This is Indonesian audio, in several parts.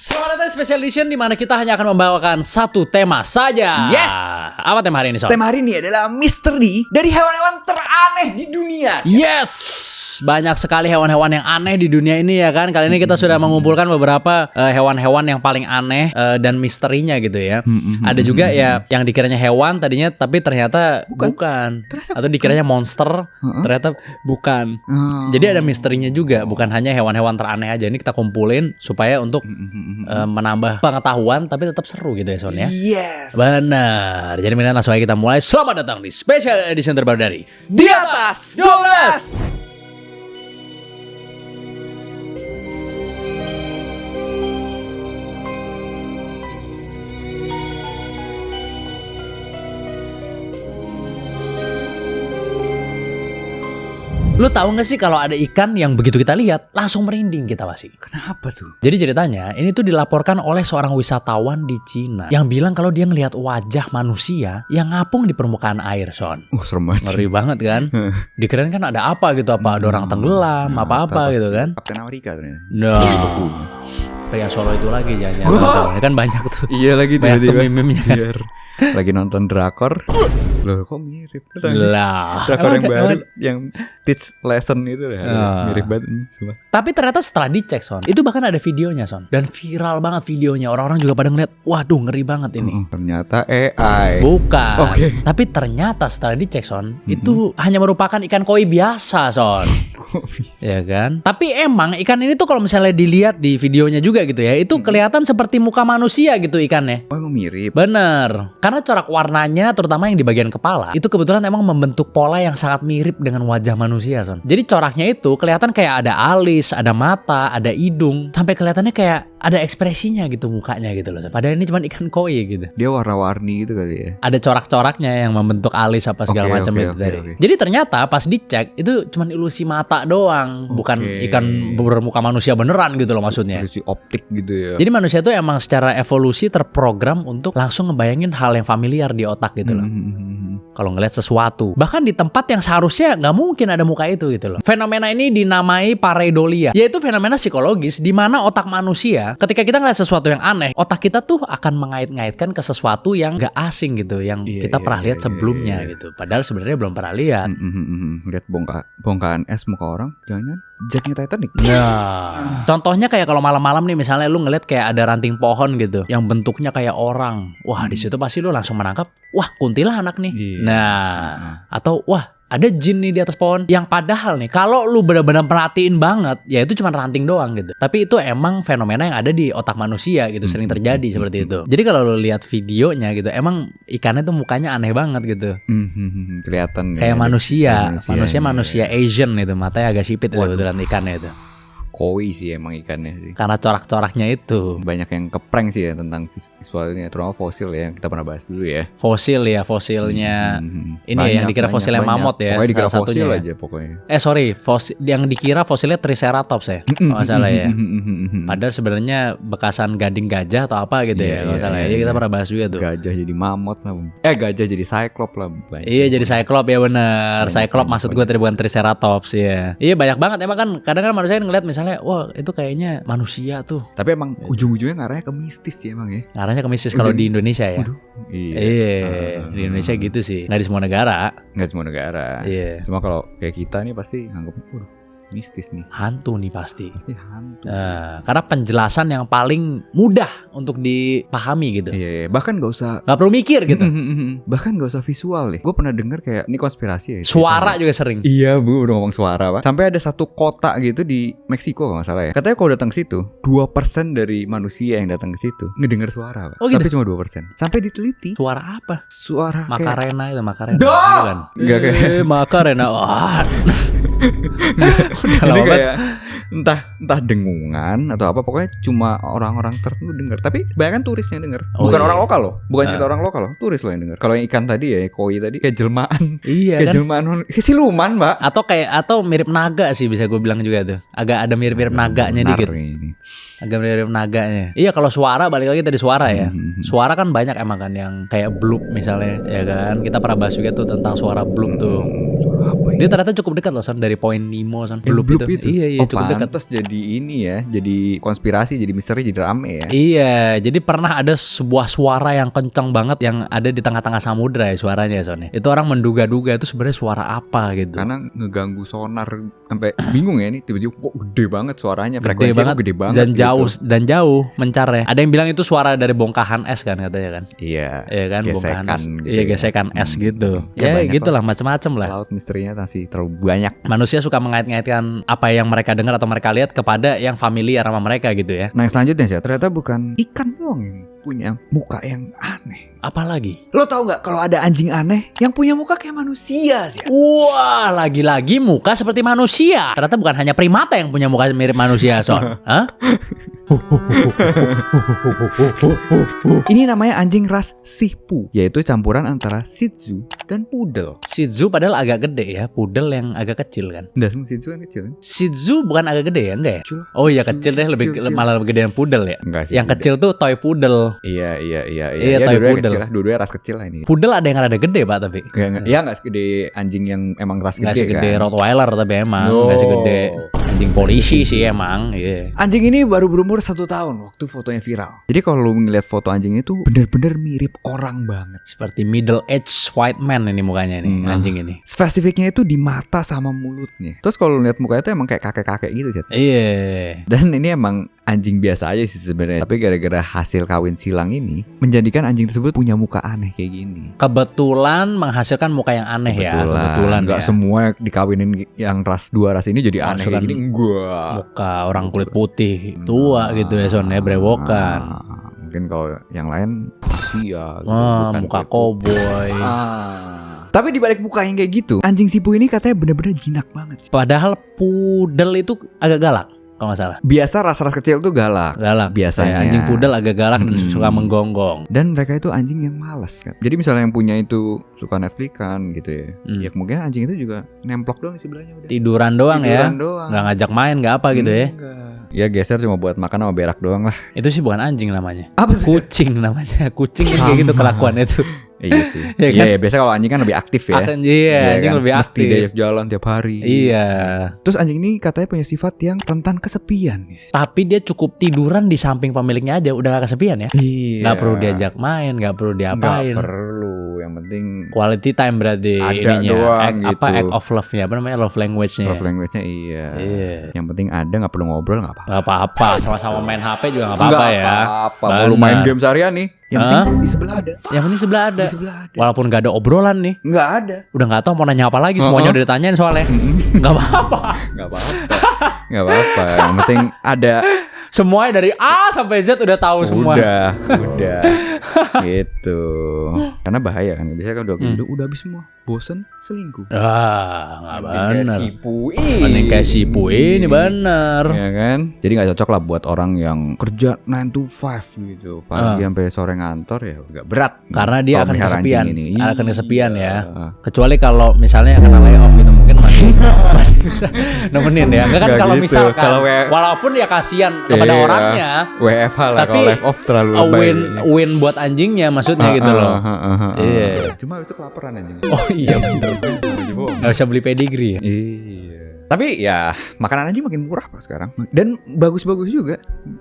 Selamat datang di Special Edition di mana kita hanya akan membawakan satu tema saja. Yes. Apa tema hari ini, Sob? Tema hari ini adalah misteri dari hewan-hewan teraneh di dunia. Yes. Banyak sekali hewan-hewan yang aneh di dunia ini ya kan. Kali ini kita sudah mengumpulkan beberapa hewan-hewan yang paling aneh dan misterinya gitu ya. Ada juga ya yang dikiranya hewan tadinya tapi ternyata bukan. Atau dikiranya monster, ternyata bukan. Jadi ada misterinya juga, bukan hanya hewan-hewan teraneh aja. Ini kita kumpulin supaya untuk menambah pengetahuan tapi tetap seru gitu ya, Son ya. Yes. Benar. Jadi mendingan langsung aja kita mulai. Selamat datang di special edition terbaru dari Di atas 12. Lu tahu nggak sih kalau ada ikan yang begitu kita lihat langsung merinding kita pasti. Kenapa tuh? Jadi ceritanya ini tuh dilaporkan oleh seorang wisatawan di Cina yang bilang kalau dia ngelihat wajah manusia yang ngapung di permukaan air, Son. Serem banget. Ngeri banget kan? Dikirain kan ada apa gitu, apa ada orang tenggelam, apa-apa gitu kan? Kapten Amerika ternyata. No. Pria Solo itu lagi jangan. Kan banyak tuh. Iya lagi Banyak tuh meme-nya kan. Lagi nonton drakor. Loh kok mirip? Lah. Drakor yang baru yang teach lesson itu ya. Mirip banget semua. Tapi ternyata setelah dicek, Son, itu bahkan ada videonya, Son. Dan viral banget videonya. Orang-orang juga pada ngeliat, waduh ngeri banget ini. Ternyata AI. Bukan. Oke. Tapi ternyata setelah dicek, Son, itu hanya merupakan ikan koi biasa, Son. Kok bisa? Ya kan? Tapi emang ikan ini tuh kalau misalnya dilihat di videonya juga gitu ya, itu kelihatan seperti muka manusia gitu ikannya. Oh emang mirip. Bener. Karena corak warnanya terutama yang di bagian kepala itu kebetulan emang membentuk pola yang sangat mirip dengan wajah manusia, Son. Jadi coraknya itu kelihatan kayak ada alis, ada mata, ada hidung, sampai kelihatannya kayak ada ekspresinya gitu mukanya gitu loh, Son. Padahal ini cuma ikan koi gitu. Dia warna-warni gitu kali ya. Ada corak-coraknya yang membentuk alis apa segala macam itu tadi. Jadi ternyata pas dicek itu cuma ilusi mata doang, bukan ikan bermuka manusia beneran gitu loh maksudnya. Ilusi optik gitu ya. Jadi manusia tuh emang secara evolusi terprogram untuk langsung ngebayangin hal yang familiar di otak gitu loh. Kalau ngeliat sesuatu, bahkan di tempat yang seharusnya nggak mungkin ada muka itu gitu loh. Fenomena ini dinamai pareidolia, yaitu fenomena psikologis di mana otak manusia ketika kita ngeliat sesuatu yang aneh, otak kita tuh akan mengait-ngaitkan ke sesuatu yang nggak asing gitu, yang kita pernah lihat sebelumnya gitu. Padahal sebenarnya belum pernah lihat. Lihat bongkahan es muka orang, jangan Jacknya Titanic. Nah, contohnya kayak kalau malam-malam nih misalnya lu ngeliat kayak ada ranting pohon gitu yang bentuknya kayak orang. Wah, di situ pasti lu langsung menangkap, wah kuntilanak nih. Nah, atau wah ada jin nih di atas pohon. Yang padahal nih kalau lu benar-benar perhatiin banget, ya itu cuma ranting doang gitu. Tapi itu emang fenomena yang ada di otak manusia gitu, sering terjadi seperti itu. Jadi kalau lu lihat videonya gitu, emang ikannya tuh mukanya aneh banget gitu. Kelihatan kayak manusia Asian gitu, matanya agak sipit itu betulan ikannya itu. Koi sih emang ikannya sih. Karena corak-coraknya itu. Banyak yang keprank sih ya tentang visualnya, terutama fosil ya, yang kita pernah bahas dulu ya. Fosil ya, fosilnya ini banyak, yang dikira fosilnya mamut ya. Pokoknya dikira fosil ya. Aja pokoknya. Fosil yang dikira fosilnya Triceratops ya. Kalau salah ya. Padahal sebenarnya bekasan gading gajah atau apa gitu ya. Kalau salah ya. Kita pernah bahas juga tuh. Gajah jadi mamut lah. Gajah jadi cyclops lah. Iya jadi cyclops ya benar. Cyclops maksud gue tadi bukan Triceratops ya. Iya banyak banget emang kan. Kadang-kadang manusia ngeliat misalnya wah itu kayaknya manusia tuh. Tapi emang ujung-ujungnya ngarahnya ke mistis ya emang ya. Ngarahnya ke mistis kalau di Indonesia ya. Iya. Di Indonesia gitu sih. Nggak di semua negara. Iya. Cuma kalau kayak kita nih pasti nganggep mistis nih. Hantu nih pasti hantu. Karena penjelasan yang paling mudah untuk dipahami gitu. Iya. Bahkan gak perlu mikir gitu. Bahkan gak usah visual nih. Gue pernah denger kayak ini konspirasi ya. Suara juga sering. Iya bu, udah ngomong suara Pak. Sampai ada satu kota gitu di Meksiko kalau gak salah ya. Katanya kalau datang ke situ 2% dari manusia yang datang ke situ ngedenger suara Pak. Tapi cuma 2%. Sampai diteliti. Suara apa? Suara Macarena itu Macarena. Kan? Gak kayak Macarena. Wah. Ini kayak entah dengungan atau apa, pokoknya cuma orang-orang tertentu dengar. Tapi banyak kan turis yang dengar, bukan orang lokal loh, bukan cerita orang lokal loh, turis loh yang dengar. Kalau yang ikan tadi ya, koi tadi kayak jelmaan, kayak kan? Jelmaan, kayak siluman Mbak. Atau mirip naga sih bisa gue bilang juga tuh, agak ada mirip-mirip naganya dikit. Agak mirip naganya. Iya kalau suara balik lagi tadi suara ya. Suara kan banyak emang kan yang kayak bloop misalnya, ya kan. Kita pernah bahas juga tuh tentang suara bloop tuh. Suara apa Dia ternyata cukup dekat loh Son dari poin Nemo Son. Bloop itu. Iya cukup dekat. Pantes jadi ini ya, jadi konspirasi, jadi misteri, jadi rame ya. Iya, jadi pernah ada sebuah suara yang kencang banget yang ada di tengah-tengah samudra ya suaranya Son. Itu orang menduga-duga itu sebenarnya suara apa gitu. Karena ngeganggu sonar sampai bingung ya ini tiba-tiba kok gede banget suaranya, Gede frekuensinya banget, gede banget dan gitu. jauh mencar ya. Ada yang bilang itu suara dari bongkahan es kan katanya kan. Iya. Iya kan, bongkahan es. Gitu Iya, ya. gesekan es gitu. Ya, Ya, banyak gitulah macam-macam lah. Laut misterinya masih terlalu banyak. Manusia suka mengait-ngaitkan apa yang mereka dengar atau mereka lihat kepada yang familiar sama mereka gitu ya. Nah, yang selanjutnya sih ternyata bukan ikan doang yang punya muka yang aneh. Apalagi? Lo tau nggak kalau ada anjing aneh yang punya muka kayak manusia sih? Wah, lagi-lagi muka seperti manusia. Ternyata bukan hanya primata yang punya muka mirip manusia, Son. Hah? Ini namanya anjing ras Shih Tzu, yaitu campuran antara Shih Tzu dan Poodle. Shih Tzu padahal agak gede ya, Poodle yang agak kecil kan. Udah semua Shih Tzu kan kecil kan? Shih Tzu bukan agak gede ya, enggak ya? Kecil. Oh iya kecil deh, lebih Kecil. malah lebih gede yang Poodle ya. Enggak sih. Yang kecil tuh toy Poodle. Iya, Iya, toy dua-duanya Poodle. kecil lah, dua-duanya ras kecil lah ini. Poodle ada yang rada gede pak tapi. Ya nggak segede anjing yang emang ras Nggak gede segede kan. Rottweiler tapi emang No. nggak segede anjing polisi sih emang. Iya. Anjing ini baru berumur 1 tahun waktu fotonya viral. Jadi kalau lu ngeliat foto anjing itu bener-bener mirip orang banget. Seperti middle aged white man ini mukanya nih anjing ini. Spesifiknya itu di mata sama mulutnya. Terus kalau lu lihat mukanya itu emang kayak kakek-kakek gitu sih. Iya. Dan ini emang anjing biasa aja sih sebenarnya. Tapi gara-gara hasil kawin silang ini menjadikan anjing tersebut punya muka aneh kayak gini. Kebetulan menghasilkan muka yang aneh ya. Kebetulan Nggak ya. semua dikawinin yang dua ras ini jadi aneh Menghasilkan kayak gini. Enggak. Muka orang kulit putih tua gitu ya Son ya, brewokan. Mungkin kalau yang lain Asia gitu, Wah, bukan muka kulit koboi. Tapi di balik muka yang kayak gitu, anjing Shih Tzu ini katanya bener-bener jinak banget sih. Padahal Poodle itu agak galak kalau nggak salah. Biasa ras-ras kecil tuh galak. Galak. Biasanya. Kayak anjing Poodle agak galak dan suka menggonggong. Dan mereka itu anjing yang malas kan. Jadi misalnya yang punya itu suka Netflix-an gitu ya. Ya kemungkinan anjing itu juga nemplok doang di sebelahnya udah. Tiduran doang ya. Doang. Nggak ngajak main, nggak apa gitu ya. Enggak. Ya geser cuma buat makan sama berak doang lah. Itu sih bukan anjing namanya. Apa sih? Kucing namanya. Kucing kan kayak gitu kelakuan itu. Iya sih. Ya kan? Iya, biasa kalau anjing kan lebih aktif ya. Iya, anjing kan? lebih Mesti aktif. diajak jalan tiap hari. Iya. Terus anjing ini katanya punya sifat yang rentan kesepian ya. Tapi dia cukup tiduran di samping pemiliknya aja, udah gak kesepian ya. Iya. Nggak perlu diajak main, nggak perlu diapain. Nggak perlu. Yang penting Quality time berarti ada ininya. doang Act, gitu. apa act of love-nya, apa namanya, love language-nya. love language-nya iya. Iya. Yang penting ada, nggak perlu ngobrol, nggak apa-apa. Gak apa-apa, sama-sama main HP juga gak apa-apa ya. apa-apa. Mau lu main game seharian nih, yang Hah? penting di sebelah ada. Yang penting sebelah ada. Di sebelah ada. Walaupun gak ada obrolan nih, Nggak ada. udah gak tahu mau nanya apa lagi, semuanya udah ditanyain soalnya. Gak apa-apa. Nggak apa-apa. Nggak apa-apa. Yang penting ada. Semuanya dari A sampai Z udah tahu semua. Udah. Gitu. Karena bahaya kan. Biasanya kan udah habis semua. Bosen, selingkuh. Ah, gak bener. Pui. Mending kayak si Pui ini bener. Ya kan? Jadi gak cocok lah buat orang yang kerja 9 to 5 gitu. Pagi sampai sore ngantor ya agak berat. Karena dia Kalau akan melihara kesepian. anjing ini. Akan kesepian Iya. ya. Kecuali kalau misalnya kena layoff gitu mungkin masih bisa nemenin ya. Enggak kan Nggak kalau gitu. misalkan Kalau walaupun ya kasihan kepada Iya. orangnya, WFH lah tapi kalau live off terlalu a lebay. win buat anjingnya maksudnya gitu loh. Iya. Cuma itu kelaparan anjing. Oh iya bener. Gak usah beli pedigree ya. Iya. Tapi ya makanan anjing makin murah pak sekarang. Dan bagus-bagus juga.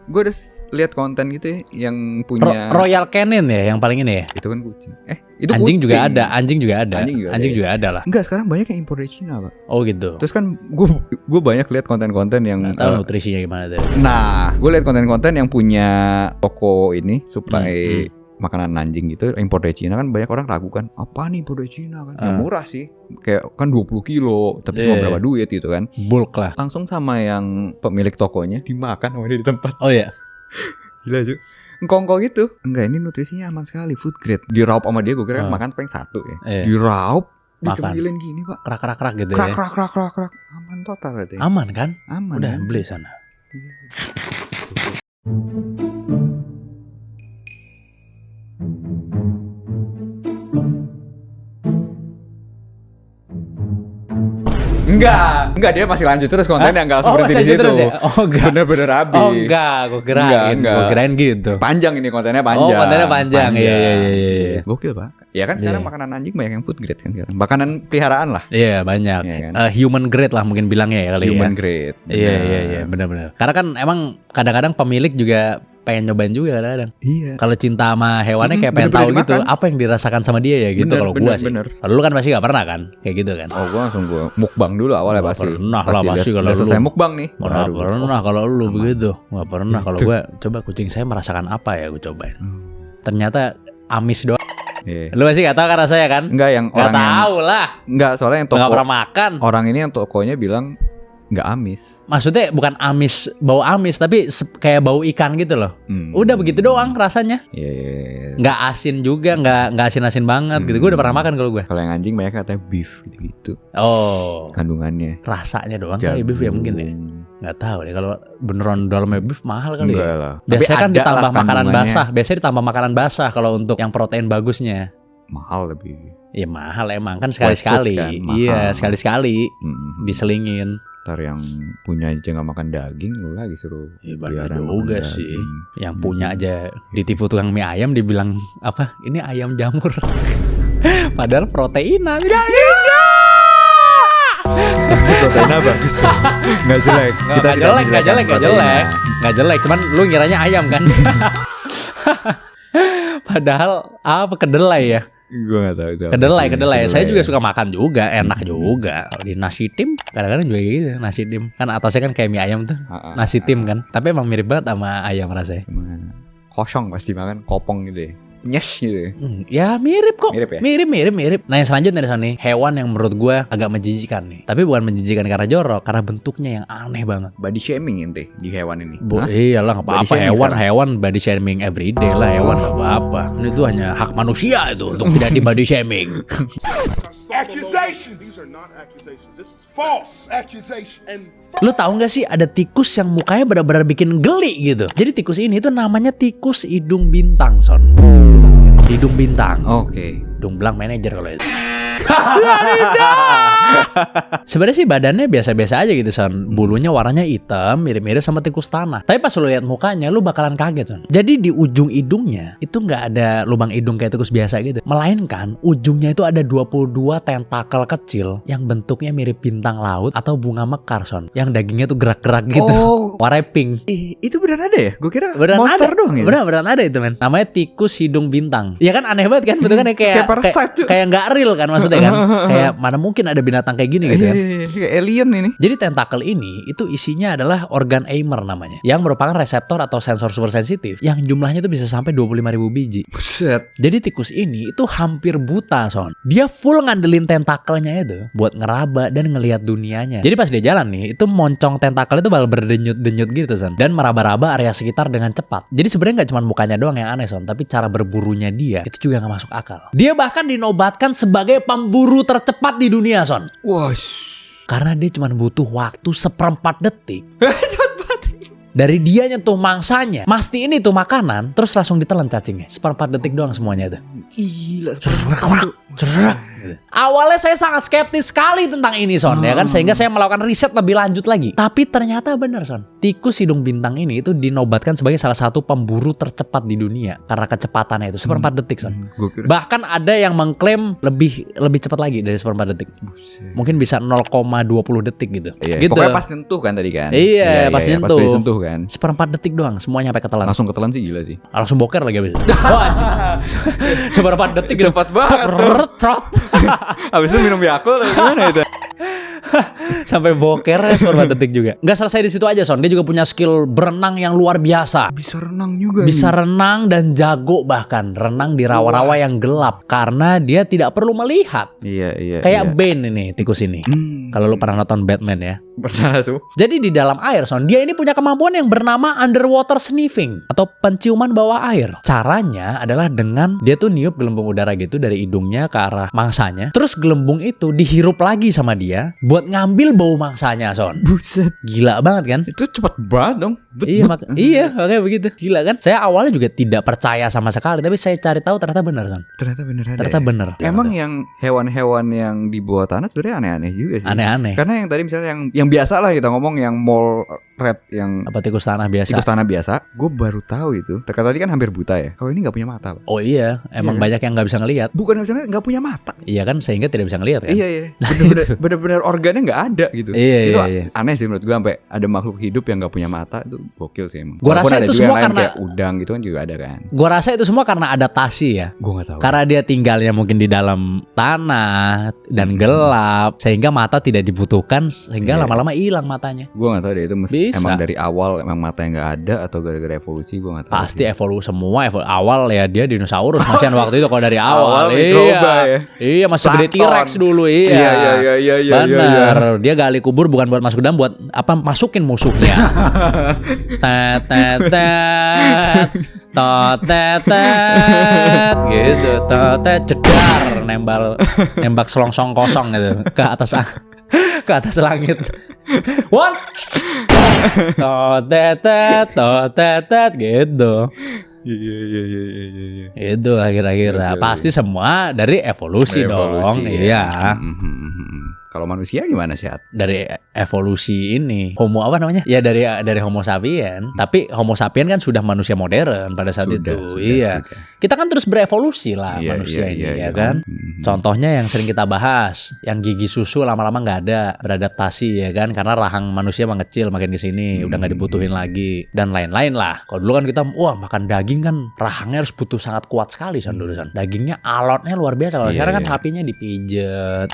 Gue udah lihat konten gitu ya yang punya Royal Canin ya yang paling ini ya. itu kan kucing. Itu Anjing kucing. juga ada, anjing juga ada. Anjing juga ada. juga ada lah. Enggak, sekarang banyak yang impor dari Cina pak. Oh gitu. Terus kan gue banyak lihat konten-konten yang Nggak tahu nutrisinya gimana tuh. nah gue lihat konten-konten yang punya toko ini supply makanan anjing gitu impor dari Cina kan banyak orang ragu kan apa nih impor dari Cina kan ya murah sih kayak kan 20 kilo tapi cuma berapa duit gitu kan Bulk lah. langsung sama yang pemilik tokonya dimakan sama dia di tempat. Oh iya. Gila juga engkongko gitu. Enggak, ini nutrisinya aman sekali, food grade. Diraup sama dia gue kira kan makan paling satu ya. Iya. Diraup Makan. dicemilin gini pak. Krak gitu Krak ya. krak aman total katanya. Aman kan? Aman. Udah aman. beli sana. Enggak dia masih lanjut terus kontennya enggak langsung berhenti di situ. Terus ya? Oh enggak. Bener-bener habis. Oh enggak, gue kirain. Enggak. Gue kirain gitu. Panjang ini kontennya panjang. Oh kontennya panjang. Iya. Gokil pak. Ya kan sekarang makanan anjing banyak yang food grade kan sekarang. Makanan peliharaan lah. Iya banyak. Iya kan? Human grade lah mungkin bilangnya ya kali Human ya. grade. Iya benar-benar. Karena kan emang kadang-kadang pemilik juga pengen nyobain juga kadang-kadang. Iya. Kalau cinta sama hewannya kayak pengen tahu gitu apa yang dirasakan sama dia ya gitu. Kalau gua sih. Kalau lu kan pasti gak pernah kan kayak gitu kan. Oh gua langsung mukbang dulu awalnya pasti. Pernah lah pasti kalau lu. Selesai mukbang nih. Pernah kalau lu begitu. Gak pernah kalau gua coba kucing saya merasakan apa ya gua cobain. Ternyata amis doang. Lu masih gak tahu kan rasanya kan? Enggak yang orang gak tahu lah. Enggak soalnya yang toko. Gak pernah makan. Orang ini yang tokonya bilang nggak amis. Maksudnya bukan amis, bau amis, tapi kayak bau ikan gitu loh. Udah begitu doang rasanya. Nggak asin juga, nggak asin-asin banget gitu. Gue udah pernah makan kalau gue. Kalau yang anjing banyak katanya beef gitu-gitu. Oh. Kandungannya. Rasanya doang kali beef ya mungkin ya. Nggak tahu deh kalau beneran dalamnya beef mahal kali enggak ya. Lah. Biasanya kan ditambah makanan basah. Biasanya ditambah makanan basah kalau untuk yang protein bagusnya. Mahal lebih. Iya mahal emang kan sekali-sekali. Kan, iya sekali-sekali diselingin. Ntar yang punya aja nggak makan daging, lu lagi suruh biar juga sih. Yang punya aja ditipu tukang mie ayam dibilang apa? Ini ayam jamur. Padahal proteinnya proteinnya bagus kan? Nggak jelek. Nggak jelek. Cuman lu ngiranya ayam kan? Padahal apa kedelai ya? Gue gak tahu. Kedelai. Saya juga suka makan juga, enak juga. Di nasi tim kadang-kadang juga gitu, nasi tim. Kan atasnya kan kayak mie ayam tuh. Nasi tim kan. Tapi emang mirip banget sama ayam rasanya. Kosong pasti makan kopong gitu ya. Nyes gitu. Ya mirip kok. Mirip ya? Mirip. Nah yang selanjutnya dari sana hewan yang menurut gue agak menjijikan nih. Tapi bukan menjijikan karena jorok, karena bentuknya yang aneh banget. Body shaming ente di hewan ini. Iyalah nggak apa-apa hewan body shaming everyday lah hewan nggak apa-apa. Ini tuh hanya hak manusia itu untuk tidak di body shaming. Accusations. These are not accusations. This is false accusation. And lu tahu nggak sih ada tikus yang mukanya benar-benar bikin geli gitu. Jadi tikus ini tuh namanya tikus hidung bintang, Son. Hidung bintang. Oke. Hidung belang manajer kalau itu. Sebenarnya sih badannya biasa-biasa aja gitu Son. Bulunya warnanya hitam, mirip-mirip sama tikus tanah. Tapi pas lu lihat mukanya lu bakalan kaget Son. Jadi di ujung hidungnya itu nggak ada lubang hidung kayak tikus biasa gitu. Melainkan ujungnya itu ada 22 tentakel kecil yang bentuknya mirip bintang laut atau bunga mekar Son. Yang dagingnya tuh gerak-gerak gitu. Warnanya pink. Itu beneran ada ya? Gue kira beneran monster ada. doang ya. Beneran ada itu men. Namanya tikus hidung bintang. Ya kan aneh banget kan bentukannya kayak nggak real kan maksudnya kan. Kayak mana mungkin ada binatang kayak gini gitu kan. Kayak alien ini. Jadi tentakel ini itu isinya adalah organ Eimer namanya, yang merupakan reseptor atau sensor super sensitif yang jumlahnya itu bisa sampai 25.000 biji. Buset. Jadi tikus ini itu hampir buta Son. Dia full ngandelin tentakelnya itu buat ngeraba dan ngelihat dunianya. Jadi pas dia jalan nih itu moncong tentakel itu bakal berdenyut-denyut gitu Son, dan meraba-raba area sekitar dengan cepat. Jadi sebenarnya nggak cuma mukanya doang yang aneh Son, tapi cara berburunya dia itu juga nggak masuk akal. Dia bahkan dinobatkan sebagai pemburu tercepat di dunia Son. Wah. Karena dia cuma butuh waktu 1/4 detik. Dari dia nyentuh mangsanya, mastiin itu makanan, terus langsung ditelan cacingnya. 1/4 detik doang semuanya itu. Gila. Awalnya saya sangat skeptis sekali tentang ini Son, ya kan, sehingga saya melakukan riset lebih lanjut lagi. Tapi ternyata benar Son, tikus hidung bintang ini itu dinobatkan sebagai salah satu pemburu tercepat di dunia karena kecepatannya itu 1/4 detik Son. Bahkan ada yang mengklaim lebih cepat lagi dari 1/4 detik. Mungkin bisa 0,20 detik gitu. Gitu. Pokoknya pas nyentuh kan tadi kan. Iya, pas nyentuh. Pas disentuh kan. 1/4 detik doang semuanya sampai ketelan. Langsung ketelan sih gila sih. Langsung boker lagi abis. Wah, 1/4 detik gitu. Cepat banget. Trot. Habis itu minum Yakult gimana itu? Sampai boker ya 1/4 detik juga. Nggak selesai di situ aja Son, dia juga punya skill berenang yang luar biasa. Bisa renang juga. Bisa renang dan jago, bahkan renang di rawa-rawa yang gelap karena dia tidak perlu melihat. Iya. Kayak Bane ini tikus ini. Kalau lu pernah nonton Batman ya. Pernah tuh. Jadi di dalam air Son, dia ini punya kemampuan yang bernama underwater sniffing atau penciuman bawah air. Caranya adalah dengan dia tuh niup gelembung udara gitu dari hidungnya ke arah mangsanya. Terus gelembung itu dihirup lagi sama dia buat ngambil bau mangsanya Son. Buset. Gila banget kan? Itu cepet banget dong. Iya makanya begitu. Gila kan? Saya awalnya juga tidak percaya sama sekali, tapi saya cari tahu ternyata benar Son. Ternyata ya? Bener. Emang yang hewan-hewan yang di bawah tanah sebenarnya aneh-aneh juga sih. Aneh-aneh. Karena yang tadi misalnya yang biasa lah kita ngomong yang mall rat yang Apa tikus tanah biasa? tikus tanah biasa. Gue baru tahu itu. Teka tadi kan hampir buta ya. Kalau ini nggak punya mata, Pak. Oh iya, emang Iya kan? banyak yang nggak bisa ngelihat. Bukan misalnya nggak punya mata. Iya kan, sehingga tidak bisa ngelihat kan? Iya. Bener-bener organnya nggak ada gitu. Iya, Itu iya. aneh sih menurut gue, sampai ada makhluk hidup yang nggak punya mata itu gokil sih emang. Gua Walaupun rasa ada itu juga yang semua lain karena- kayak udang gitu kan juga ada kan. Gua rasa itu semua karena adaptasi ya. Gue nggak tahu. Karena dia tinggalnya mungkin di dalam tanah dan gelap, sehingga mata tidak dibutuhkan, sehingga Iya. lama-lama hilang matanya. Gue nggak tahu deh itu Bisa. emang dari awal emang mata yang nggak ada atau gara-gara evolusi, gue nggak tahu. Pasti sih. evolusi semua. Awal ya dia dinosaurus masihan waktu itu kalau dari awal. Awal Iya. mikroba ya. Iya, masih gede Plankton. T-Rex dulu. Iya. Benar. Dia gali kubur bukan buat masuk ke dalam, buat apa? Masukin musuhnya. Tet tet tet. Tot tet tet. Gitu. Tot tet jedar nembak selongsong kosong gitu ke atas langit. One. Tot tet tet, tot tet tet gitu. Iya. Itu akhir-akhir pasti semua dari evolusi dong. ya. Iya. Kalau manusia gimana sih, At? Dari evolusi ini Homo apa namanya? Ya dari Homo sapien. Tapi Homo sapien kan sudah manusia modern pada saat itu. Iya. Kita kan terus berevolusi lah Iya, manusia iya, ini iya, ya iya. kan. Contohnya yang sering kita bahas, yang gigi susu lama-lama nggak ada, beradaptasi ya kan, karena rahang manusia mengecil makin ke sini, udah nggak dibutuhin lagi dan lain-lain lah. Kalau dulu kan kita makan daging kan rahangnya harus butuh sangat kuat sekali dulu san. Dagingnya alotnya luar biasa. Kalau Iya, sekarang kan iya. sapinya dipijet.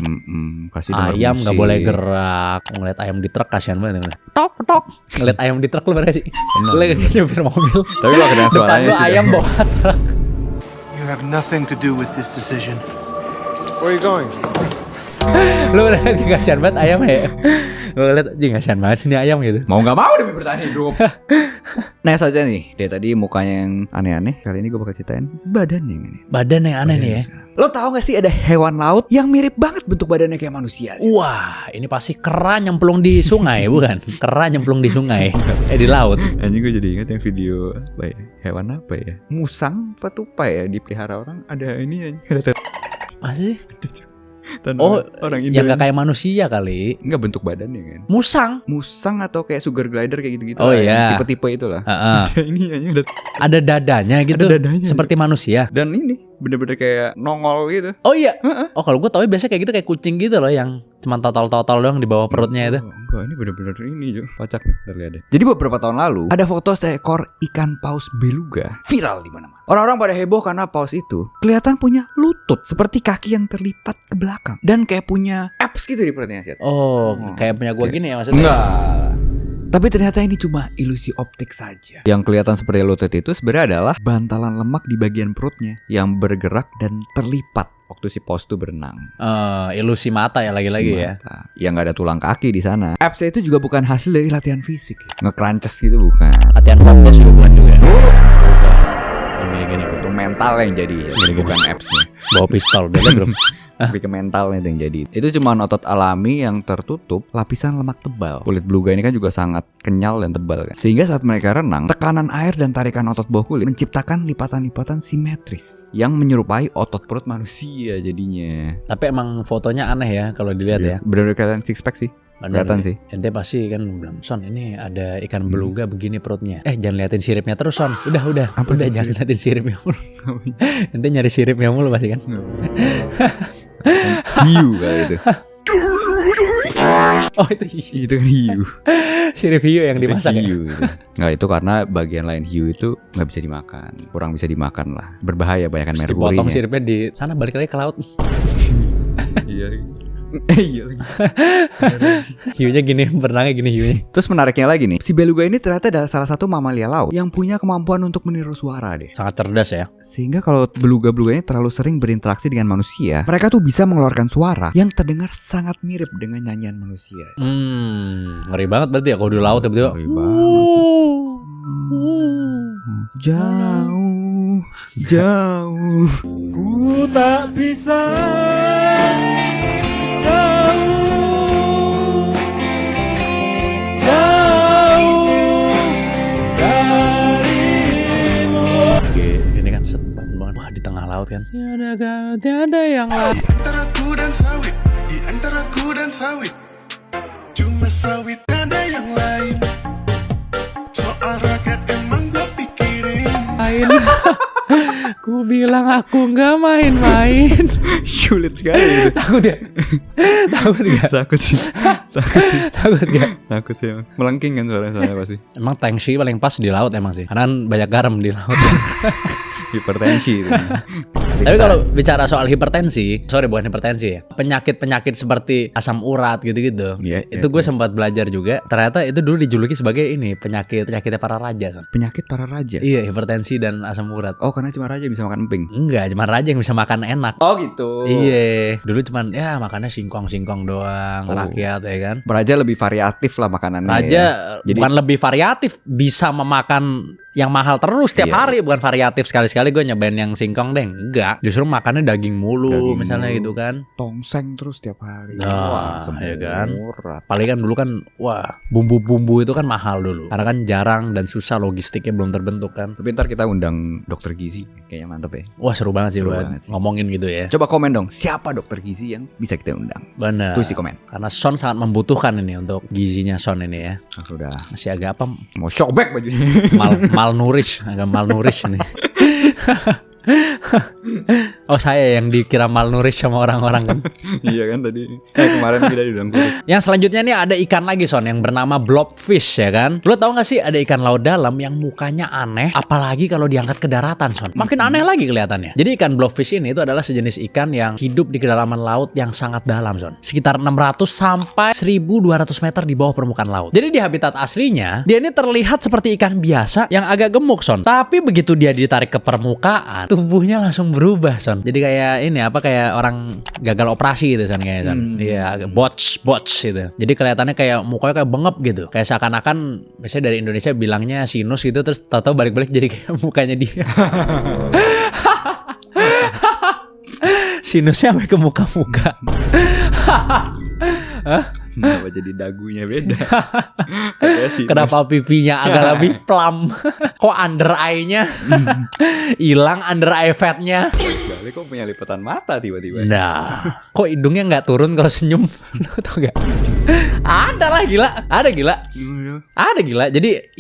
Kasih dengar Ayam nggak musik. boleh gerak. Ngeliat ayam di truk kasihan banget. Tok. Ngeliat ayam di truk lu bener sih. Lu lagi nyupir mobil. Tapi lo kedengeran Depan suaranya lu sih. ayam bawa truk. You have nothing to do with this decision. Where are you going? Lu bener kasihan banget ayam ya. Lu liat kasihan banget sih ini ayam gitu. Mau nggak mau demi bertahan hidup. Nah saja nih, dia tadi mukanya yang aneh-aneh. Kali ini gue bakal ceritain badannya yang aneh. Badan yang aneh nih ya. Lo tau gak sih ada hewan laut yang mirip banget bentuk badannya kayak manusia sih? Wah, ini pasti kera nyemplung di sungai bukan? Kera nyemplung di sungai. Di laut. Anjing gue jadi ingat yang video apa ya? Hewan apa ya? Musang apa tupai ya dipelihara orang, ada ini anjing, ada Masih? tanda Oh, orang Indo. yang gak kayak manusia kali. Enggak bentuk badannya kan. Musang. Musang atau kayak sugar glider kayak gitu-gitu Oh, lah, yang iya. tipe-tipe itulah. Heeh. Ada ini anjing, Ada dadanya gitu. Ada dadanya. Seperti manusia. dan ini bener-bener kayak nongol gitu. Oh iya. Oh kalau gue tau biasanya kayak gitu, kayak kucing gitu loh, yang cuman total doang di bawah perutnya itu. Oh, enggak, ini bener-bener ini Jo. Kocak nih, ntar lihat deh. Jadi beberapa tahun lalu ada foto seekor ikan paus beluga viral di mana-mana. Orang-orang pada heboh karena paus itu kelihatan punya lutut seperti kaki yang terlipat ke belakang dan kayak punya apps gitu di perutnya sih. Oh, kayak punya gue gini ya maksudnya. Enggak. Tapi ternyata ini cuma ilusi optik saja. Yang kelihatan seperti lutut itu sebenarnya adalah bantalan lemak di bagian perutnya yang bergerak dan terlipat waktu si paus itu berenang. Ilusi mata ya lagi-lagi ya. Mata. Yang nggak ada tulang kaki di sana. Apps itu juga bukan hasil dari latihan fisik. Nge-crunches gitu bukan. Latihan podcast juga bukan juga. Gini. Itu mental yang jadi, bukan apps-nya. Bawa pistol, udah liat belum? Tapi ke mentalnya itu yang jadi. Itu cuma otot alami yang tertutup lapisan lemak tebal. Kulit beluga ini kan juga sangat kenyal dan tebal kan. Sehingga saat mereka renang, tekanan air dan tarikan otot bawah kulit menciptakan lipatan-lipatan simetris yang menyerupai otot perut manusia jadinya. Tapi emang fotonya aneh ya kalau dilihat ya. Bener-bener kelihatan six pack sih. Bener Kelihatan nih. sih. Ente pasti kan bilang, Son ini ada ikan beluga begini perutnya. Jangan liatin siripnya terus Son. Udah Apa itu jangan liatin siripnya mulu. Ente nyari siripnya mulu pasti kan. Hiu kali itu. Oh itu hiu. Itu kan hiu. Sirip hiu yang dimasak ya. hiu gitu. Nggak, itu karena bagian lain hiu itu nggak bisa dimakan. Kurang bisa dimakan lah. Berbahaya banyakan Terus dipotong merkurinya. siripnya di sana, balik lagi ke laut. Iya. Iya lagi. Hiunya gini, berenangnya gini hiunya. Terus menariknya lagi nih, si beluga ini ternyata adalah salah satu mamalia laut yang punya kemampuan untuk meniru suara deh. Sangat cerdas ya. Sehingga kalau beluga-beluga ini terlalu sering berinteraksi dengan manusia, mereka tuh bisa mengeluarkan suara yang terdengar sangat mirip dengan nyanyian manusia. Ngeri banget berarti ya kalau di laut tiba-tiba. Ngeri Jauh, jauh. Ku tak bisa Ini kan set banget. Wah di tengah laut kan. Tiada yang lain. Antara ku dan sawit, di antara ku dan sawit, cuma sawit ada yang lain. main-main. Ku bilang aku nggak main-main. Sulit sekali. Takut ya? Takut gak? Takut sih. Takut gak? Takut sih. Melengking kan soalnya pasti. Emang Tengshi paling pas di laut emang sih. Karena kan banyak garam di laut. Hipertensi itu. Tapi kalau bicara soal hipertensi, sorry bukan hipertensi ya, penyakit-penyakit seperti asam urat gitu-gitu, itu gue sempat belajar juga. Ternyata itu dulu dijuluki sebagai ini penyakitnya para raja. Penyakit para raja. Iya, hipertensi dan asam urat. Oh, karena cuma raja bisa makan emping. Enggak, cuma raja yang bisa makan enak. Oh gitu. Iya, dulu cuman ya makannya singkong doang, rakyat ya kan. Raja lebih variatif lah makanannya. Raja Jadi, bukan lebih variatif, bisa memakan yang mahal terus setiap hari, bukan variatif sekali-sekali gue nyobain yang singkong deh. Enggak, justru makannya daging mulu misalnya gitu kan. Tongseng terus setiap hari. Wah, ya kan. Paling kan dulu kan bumbu-bumbu itu kan mahal dulu. Karena kan jarang dan susah, logistiknya belum terbentuk kan. Tapi ntar kita undang dokter gizi, kayaknya mantep ya. Wah, seru banget sih buat ngomongin gitu ya. Coba komen dong, siapa dokter gizi yang bisa kita undang? Bener. Tulis di komen. Karena Son sangat membutuhkan ini untuk gizinya Son ini ya. Sudah. Masih agak apa? Mau shockback bajunya. Agak malnourish nih. Oh, saya yang dikira malnourish sama orang-orang kan. Iya kan tadi. Kemarin kita dibilang kurus. Yang selanjutnya nih ada ikan lagi Son yang bernama blobfish ya kan. Lo tau gak sih ada ikan laut dalam yang mukanya aneh, apalagi kalau diangkat ke daratan Son. Makin aneh lagi kelihatannya. Jadi ikan blobfish ini itu adalah sejenis ikan yang hidup di kedalaman laut yang sangat dalam Son. Sekitar 600 sampai 1200 meter di bawah permukaan laut. Jadi di habitat aslinya dia ini terlihat seperti ikan biasa yang agak gemuk Son. Tapi begitu dia ditarik ke permukaan, tubuhnya langsung berubah Son. Jadi kayak ini kayak orang gagal operasi gitu Son kayak Son. Iya, agak botch gitu. Jadi kelihatannya kayak mukanya kayak bengep gitu. Kayak seakan-akan misalnya dari Indonesia bilangnya sinus gitu, terus tahu-tahu balik-balik jadi kayak mukanya dia. Sinusnya sampai ke muka-muka. Kenapa jadi dagunya beda? Kenapa pipinya agak lebih plump? Kok under eye-nya hilang, under eye fat-nya? Balik kok punya lipatan mata tiba-tiba. Nah, kok hidungnya nggak turun kalau senyum? Lo tau gak? Ada lah gila. Ada gila. Jadi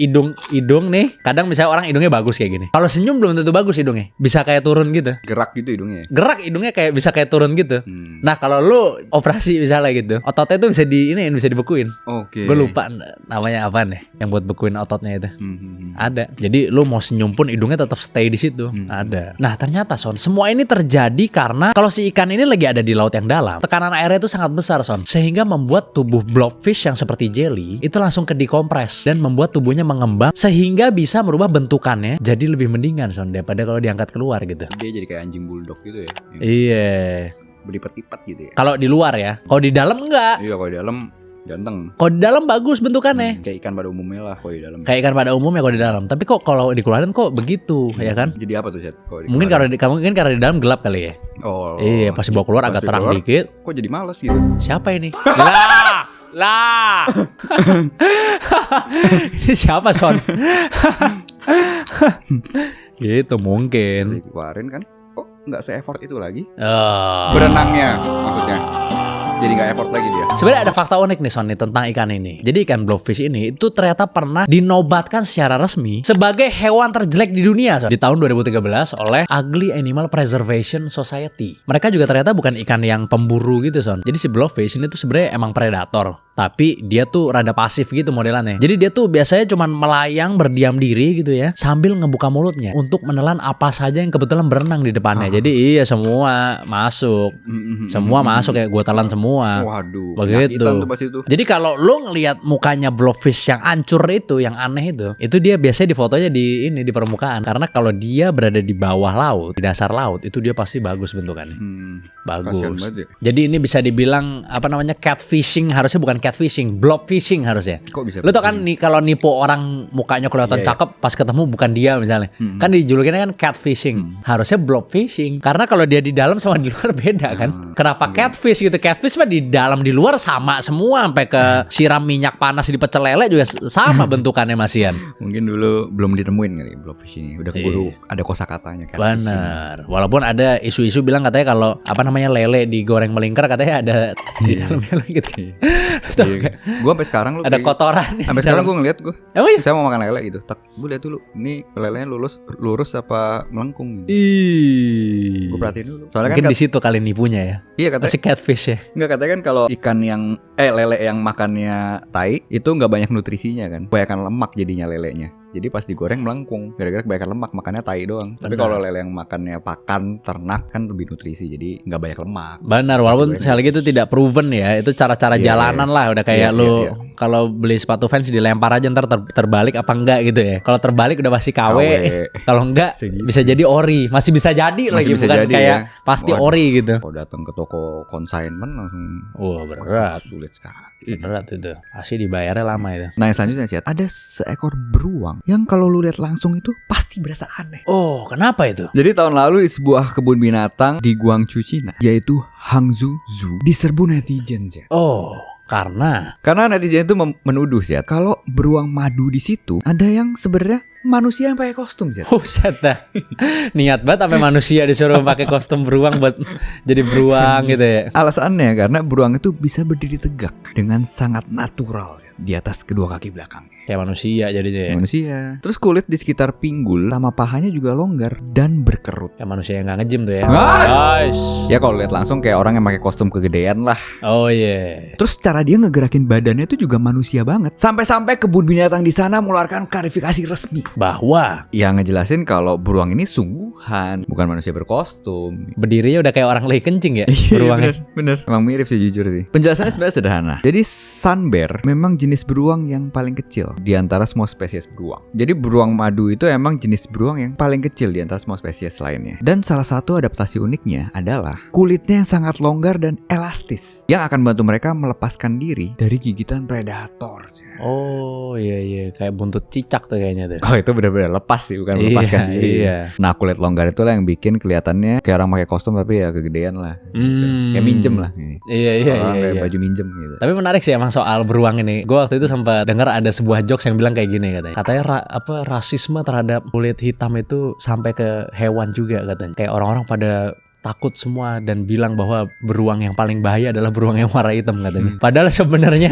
hidung nih, kadang misalnya orang hidungnya bagus kayak gini. Kalau senyum belum tentu bagus hidungnya. Bisa kayak turun gitu. Gerak gitu hidungnya. Gerak hidungnya kayak bisa kayak turun gitu. Nah, kalau lu operasi misalnya gitu, ototnya itu bisa dibekuin. Oke. Gue lupa namanya apa nih yang buat bekuin ototnya itu. Ada. Jadi lu mau senyum pun hidungnya tetap stay di situ. Ada. Nah, ternyata Son, semua ini terjadi karena kalau si ikan ini lagi ada di laut yang dalam, tekanan airnya itu sangat besar Son, sehingga membuat tubuh blobfish yang seperti jelly itu langsung ke dikompres dan membuat tubuhnya mengembang sehingga bisa merubah bentukannya jadi lebih mendingan Son daripada kalau diangkat keluar gitu. Dia jadi kayak anjing bulldog gitu ya. Iya. Berlipat-lipat gitu ya. Kalau di luar ya. Kalau di dalam enggak. Iya, kalau di dalam ganteng. Kalau di dalam bagus bentukannya. Kayak ikan pada umumnya lah kalau di dalam. Kayak ikan pada umumnya kalau di dalam. Tapi kok kalau dikeluarin kok begitu, ya kan? Jadi apa tuh Set? Mungkin karena di dalam gelap kali ya. Oh. Iya, pas dibawa keluar agak terang dikit. Kok jadi males gitu? Siapa ini? Lah. Ini siapa Son? Gitu mungkin. Dikeluarin kan? Kok nggak se-effort itu lagi? Oh. Berenangnya maksudnya. Jadi nggak effort lagi dia. Sebenarnya ada fakta unik nih Son nih tentang ikan ini. Jadi ikan blobfish ini itu ternyata pernah dinobatkan secara resmi sebagai hewan terjelek di dunia Son, di tahun 2013 oleh Ugly Animal Preservation Society. Mereka juga ternyata bukan ikan yang pemburu gitu Son. Jadi si blobfish ini tuh sebenarnya emang predator, tapi dia tuh rada pasif gitu modelannya. Jadi dia tuh biasanya cuman melayang berdiam diri gitu ya, sambil ngebuka mulutnya untuk menelan apa saja yang kebetulan berenang di depannya. Jadi iya semua masuk. Semua masuk kayak gua telan semua. Waduh, begitu. Jadi kalau lo ngelihat mukanya blobfish yang hancur itu, yang aneh itu dia biasanya di fotonya di permukaan. Karena kalau dia berada di bawah laut, di dasar laut, itu dia pasti bagus bentukannya. Bagus. Ya. Jadi ini bisa dibilang catfishing, harusnya bukan catfishing, blobfishing harusnya. Kok bisa? Lo tau kan nih kalau nipu orang mukanya kelihatan cakep, pas ketemu bukan dia misalnya. Kan dijulukinnya kan catfishing. Harusnya blobfishing. Karena kalau dia di dalam sama di luar beda kan. Kenapa catfish gitu? Catfish di dalam di luar sama semua, sampai ke siram minyak panas di pecel lele juga sama bentukannya Masian. Mungkin dulu belum ditemuin kali blobfish ini. Udah keburu ada kosakatanya kan. Benar. Walaupun ada isu-isu bilang katanya kalau lele digoreng melingkar katanya ada di dalamnya gitu. Gue sampai sekarang lu Ada kotoran. sampai sekarang gue ngeliat gue. Emang iya? Saya mau makan lele gitu. Tak, gue lihat dulu. Ini lelenya lurus apa melengkung gitu. Ih. Gue perhatiin dulu. Soalnya Mungkin kan di situ kali nipunya ya. iya katanya Masih catfish ya. Enggak, katanya kan kalau ikan yang lele yang makannya tai itu nggak banyak nutrisinya kan. Kebanyakan lemak jadinya lelenya. Jadi pas digoreng melengkung gara-gara kebanyakan lemak, makannya tai doang. Tapi Benar. kalau lele yang makannya pakan ternak kan lebih nutrisi, jadi nggak banyak lemak. Benar, walaupun Pasti sekali lagi itu tidak proven ya. Itu cara-cara Iya, jalanan lah. Udah kayak Iya, lu iya. kalau beli sepatu Vans dilempar aja ntar terbalik apa enggak gitu ya. Kalau terbalik udah pasti KW. Kalau enggak Bisa gitu. bisa jadi ori. Masih bisa jadi Masih lagi bisa bukan jadi kayak ya. pasti Waduh. ori gitu. Kalau datang ke toko consignment langsung Wah, berat. sulit sekali. Berat itu. Pasti dibayarnya lama itu. Nah yang selanjutnya sih ada seekor beruang yang kalau lu lihat langsung itu pasti berasa aneh. Oh, kenapa itu? Jadi tahun lalu di sebuah kebun binatang di Guangzhou, Cina, yaitu Hangzhou Zoo, diserbu netizen ya. Oh, karena Netizen itu menuduh ya kalau beruang madu di situ ada yang sebenarnya manusia yang pakai kostum ya. Buset dah. Niat banget sampai manusia disuruh pakai kostum beruang buat jadi beruang gitu ya. Alasannya karena beruang itu bisa berdiri tegak dengan sangat natural ya, di atas kedua kaki belakangnya. Kayak manusia jadinya ya. Manusia. Terus kulit di sekitar pinggul sama pahanya juga longgar dan berkerut. Kayak manusia yang gak nge-gym tuh ya. Ah! Guys. Ya kalau lihat langsung kayak orang yang pakai kostum kegedean lah. Oh iya. Terus cara dia ngegerakin badannya itu juga manusia banget. Sampai-sampai kebun binatang di sana mengeluarkan klarifikasi resmi Bahwa yang ngejelasin kalau beruang ini sungguhan, bukan manusia berkostum. berdirinya udah kayak orang lagi kencing ya beruangnya. Bener. Emang mirip sih jujur sih. Penjelasannya sebenarnya sederhana. Jadi sun bear memang jenis beruang yang paling kecil di antara semua spesies beruang. Jadi beruang madu itu emang jenis beruang yang paling kecil di antara semua spesies lainnya. Dan salah satu adaptasi uniknya adalah kulitnya yang sangat longgar dan elastis yang akan bantu mereka melepaskan diri dari gigitan predator. Oh iya kayak buntut cicak tuh kayaknya tuh. Oh itu benar-benar lepas sih, bukan melepaskan Iya, diri. iya. Nah kulit longgar itulah yang bikin kelihatannya kayak orang pakai kostum tapi ya kegedean lah. Gitu. Kayak minjem lah. Iya. Orang kayak baju minjem gitu. Tapi menarik sih emang soal beruang ini. Gue waktu itu sempat dengar ada sebuah jokes yang bilang kayak gini katanya. Katanya rasisme terhadap kulit hitam itu sampai ke hewan juga katanya. Kayak orang-orang pada takut semua dan bilang bahwa beruang yang paling bahaya adalah beruang yang warna hitam katanya. Padahal sebenarnya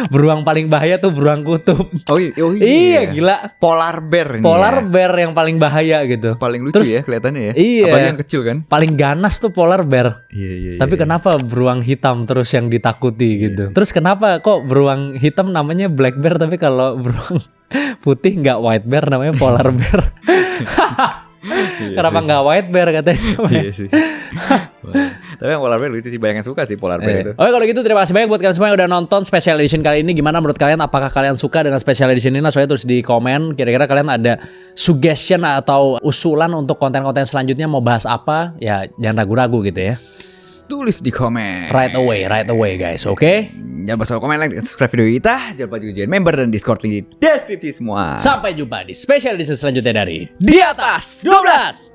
beruang paling bahaya tuh beruang kutub. Oh iya. Iya gila. Polar bear ini. Polar ya. bear yang paling bahaya gitu. Paling lucu Terus, ya kelihatannya ya. Iya. Apalagi yang kecil kan. Paling ganas tuh polar bear. Iya. Tapi kenapa beruang hitam terus yang ditakuti gitu? Terus kenapa kok beruang hitam namanya black bear tapi kalau beruang putih nggak white bear namanya polar bear? Kenapa nggak white bear katanya? Iya sih. Tapi yang polar bear lucu sih, banyak yang suka sih polar bear itu. Oke kalau gitu terima kasih banyak buat kalian semua yang udah nonton special edition kali ini. Gimana menurut kalian? Apakah kalian suka dengan special edition ini? Langsung aja tulis di komen. Kira-kira kalian ada suggestion atau usulan untuk konten-konten selanjutnya mau bahas apa? Ya jangan ragu-ragu gitu ya. Tulis di komen. Right away guys, oke? Jangan lupa komen, like, dan subscribe video kita. Jangan lupa juga join member dan Discord link di deskripsi semua. Sampai jumpa di special edition selanjutnya dari Di atas 12.